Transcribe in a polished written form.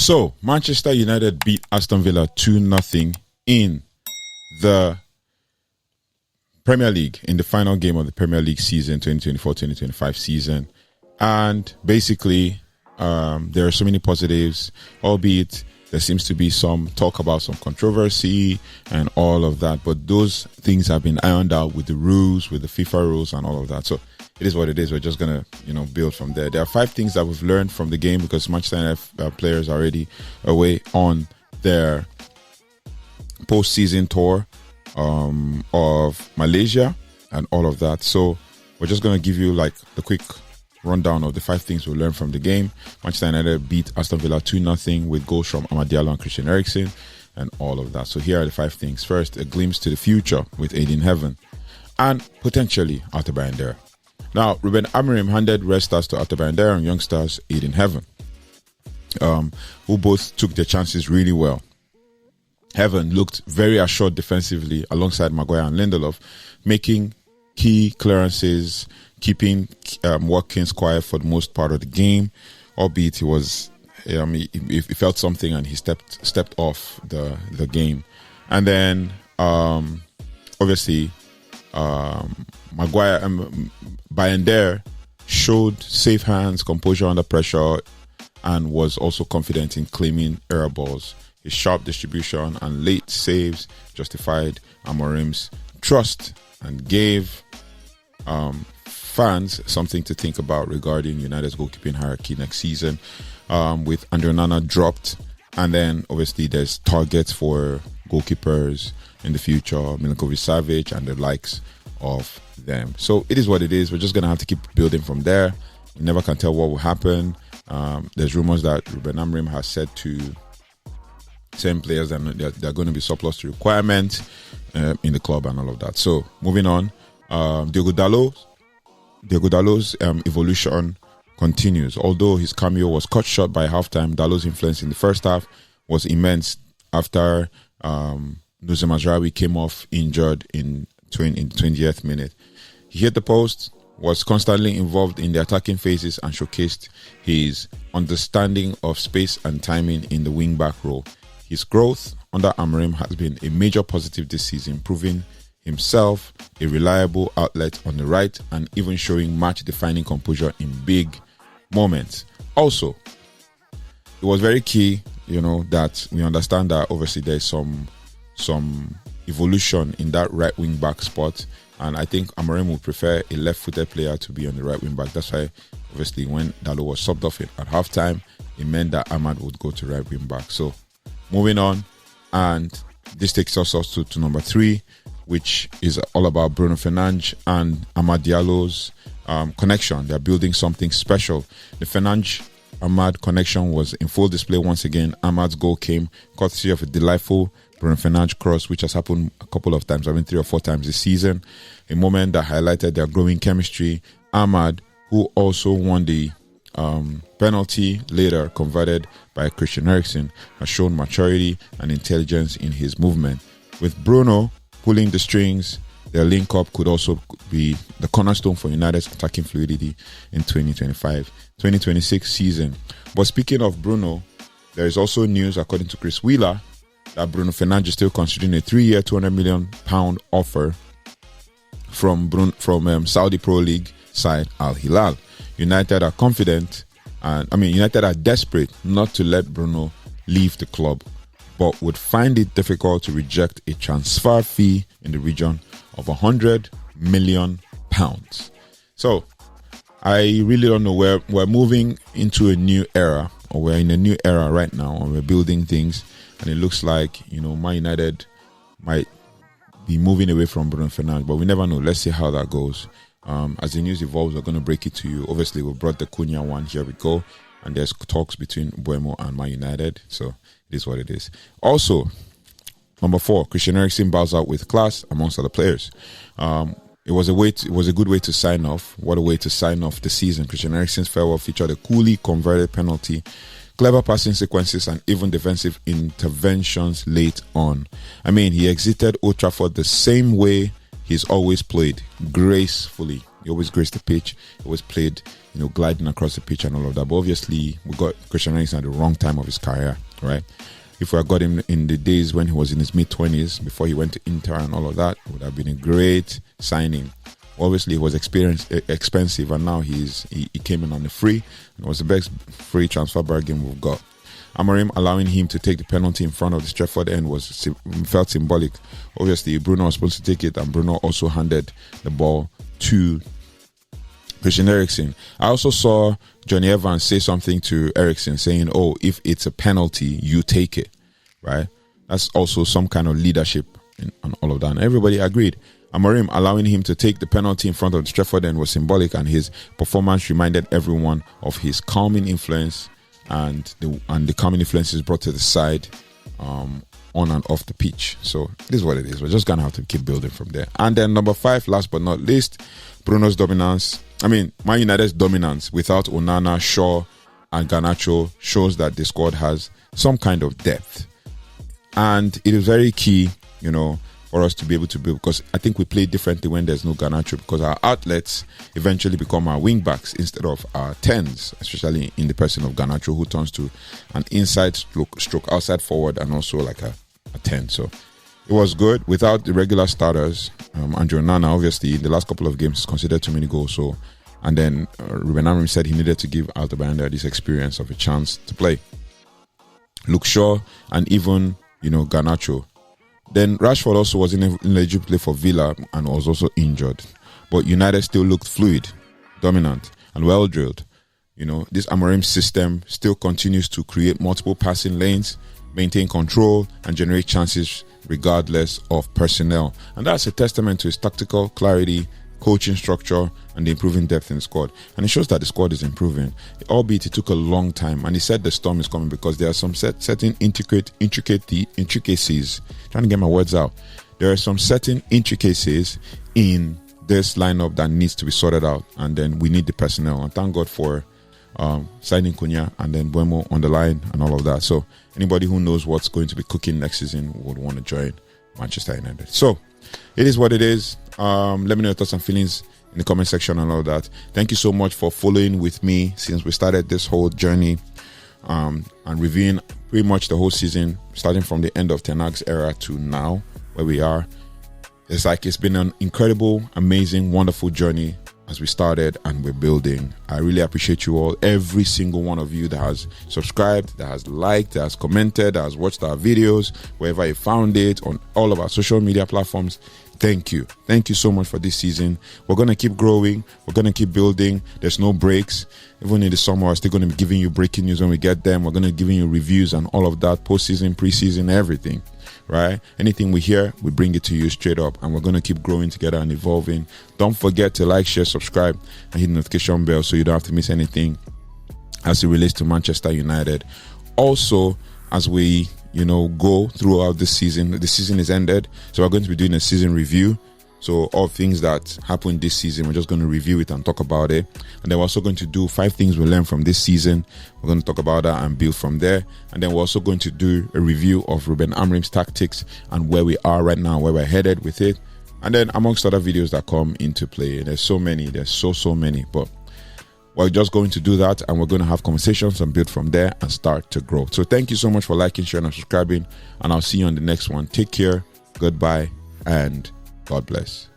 So, Manchester United beat Aston Villa 2-0 in the Premier League, in the final game of the Premier League season, 2024-2025 season. And basically, there are so many positives, albeit there seems to be some talk about some controversy and all of that. But those things have been ironed out with the rules, with the FIFA rules and all of that. So it is what it is. We're just going to, build from there. There are 5 things that we've learned from the game because Manchester United players are already away on their post-season tour of Malaysia and all of that. So we're just going to give you like a quick rundown of the 5 things we learned from the game. Manchester United beat Aston Villa 2-0 with goals from Amad, Diallo and Christian Eriksen and all of that. So here are the 5 things. First, a glimpse to the future with Ayden Heaven and potentially Altay Bayindir. Now, Rúben Amorim handed red stars to Altay Bayindir and young stars Ayden Heaven, who both took their chances really well. Heaven looked very assured defensively alongside Maguire and Lindelof, making key clearances, keeping Watkins quiet for the most part of the game, albeit he was he felt something and he stepped off the game. And then obviously Maguire and Bayindir showed safe hands, composure under pressure, and was also confident in claiming error balls. His sharp distribution and late saves justified Amorim's trust and gave fans something to think about regarding United's goalkeeping hierarchy next season, with Andre Onana dropped, and then obviously there's targets for goalkeepers in the future, Milinkovic-Savic and the likes of them. So it is what it is. We're just going to have to keep building from there. You never can tell what will happen. There's rumors that Rúben Amorim has said to same players that they're going to be surplus to requirements in the club and all of that. So moving on, Diogo Dalot's evolution continues. Although his cameo was cut short by halftime, Dalot's influence in the first half was immense after Nusra Mazraoui came off injured in the 20th minute. He hit the post, was constantly involved in the attacking phases and showcased his understanding of space and timing in the wing-back role. His growth under Amorim has been a major positive this season, proving himself a reliable outlet on the right and even showing match-defining composure in big moments. Also, it was very key, that we understand that obviously there's some evolution in that right wing-back spot, and I think Amorim would prefer a left-footed player to be on the right wing-back. That's why, obviously, when Dalot was subbed off at halftime, it meant that Amad would go to right wing-back. So, moving on, and this takes us also to number 3, which is all about Bruno Fernandes and Amad Diallo's connection. They're building something special. The Fernandes-Amad connection was in full display once again. Amad's goal came courtesy of a delightful Bruno Fernandes cross, which has happened a couple of times, 3 or 4 times this season. A moment that highlighted their growing chemistry. Amad, who also won the penalty later converted by Christian Eriksen, has shown maturity and intelligence in his movement. With Bruno pulling the strings, their link-up could also be the cornerstone for United's attacking fluidity in 2025-2026 season. But speaking of Bruno, there is also news, according to Chris Wheeler, that Bruno Fernandes is still considering a 3-year, £200 million offer from Saudi Pro League side Al Hilal. United are confident, United are desperate not to let Bruno leave the club, but would find it difficult to reject a transfer fee in the region of £100 million. So, I really don't know. We're moving into a new era, or we're in a new era right now, and we're building things, and it looks like, Man United might be moving away from Bruno Fernandes, but we never know. Let's see how that goes. As the news evolves, we're going to break it to you. Obviously, we brought the Cunha one. Here we go. And there's talks between Buemo and Man United. So it is what it is. Also, number 4, Christian Eriksen bows out with class amongst other players. It was a good way to sign off. What a way to sign off the season. Christian Eriksen's farewell featured a coolly converted penalty, clever passing sequences, and even defensive interventions late on. He exited Old Trafford the same way he's always played, gracefully. He always graced the pitch. He always played, gliding across the pitch and all of that. But obviously, we got Christian Eriksen at the wrong time of his career, right? If we had got him in the days when he was in his mid-20s, before he went to Inter and all of that, it would have been a great signing. Obviously, it was expensive, and now he came in on the free. And it was the best free transfer bargain we've got. Amorim allowing him to take the penalty in front of the Trafford end felt symbolic. Obviously, Bruno was supposed to take it, and Bruno also handed the ball to Christian Eriksen. I also saw Johnny Evans say something to Eriksen, saying, "Oh, if it's a penalty, you take it." Right? That's also some kind of leadership and all of that. And everybody agreed. Amorim allowing him to take the penalty in front of the Trafford end was symbolic, and his performance reminded everyone of his calming influence and the calming influences brought to the side on and off the pitch. So this is what it is. We're just gonna have to keep building from there. And then number 5, last but not least, Bruno's dominance. Man United's dominance without Onana, Shaw, and Garnacho shows that the squad has some kind of depth, and it is very key, for us to be able to build, because I think we play differently when there's no Garnacho, because our outlets eventually become our wing backs instead of our 10s, especially in the person of Garnacho, who turns to an inside stroke outside forward and also like a 10. So it was good without the regular starters. Andrew Onana, obviously, in the last couple of games, considered too many goals. So, and then Rúben Amorim said he needed to give Altay Bayindir this experience of a chance to play. Luke Shaw and even Garnacho. Then Rashford also wasn't eligible to play for Villa and was also injured. But United still looked fluid, dominant, and well-drilled. This Amorim system still continues to create multiple passing lanes, maintain control, and generate chances regardless of personnel. And that's a testament to his tactical clarity, coaching structure, and the improving depth in the squad. And it shows that the squad is improving, albeit it took a long time. And he said the storm is coming because there are some certain intricacies. Trying to get my words out. There are some certain intricacies in this lineup that needs to be sorted out, and then we need the personnel. And thank God for signing Cunha and then Buemo on the line and all of that. So anybody who knows what's going to be cooking next season would want to join Manchester United. So it is what it is. Let me know your thoughts and feelings in the comment section and all that. Thank you so much for following with me since we started this whole journey and reviewing pretty much the whole season, starting from the end of Ten Hag's era to now where we are. It's been an incredible, amazing, wonderful journey as we started and we're building. I really appreciate you all, every single one of you that has subscribed, that has liked, that has commented, that has watched our videos, wherever you found it, on all of our social media platforms. Thank you. Thank you so much for this season. We're going to keep growing. We're going to keep building. There's no breaks. Even in the summer, we're still going to be giving you breaking news when we get them. We're going to be giving you reviews and all of that, postseason, preseason, everything, right? Anything we hear, we bring it to you straight up, and we're going to keep growing together and evolving. Don't forget to like, share, subscribe, and hit the notification bell so you don't have to miss anything as it relates to Manchester United. Also, as we go throughout this season. The season is ended, so we're going to be doing a season review. So all things that happened this season, we're just going to review it and talk about it. And then we're also going to do 5 things we learned from this season. We're going to talk about that and build from there. And then we're also going to do a review of Rúben Amorim's tactics and where we are right now, where we're headed with it. And then amongst other videos that come into play. There's so many. There's so many. But we're just going to do that, and we're going to have conversations and build from there and start to grow. So thank you so much for liking, sharing, and subscribing, and I'll see you on the next one. Take care, goodbye, and God bless.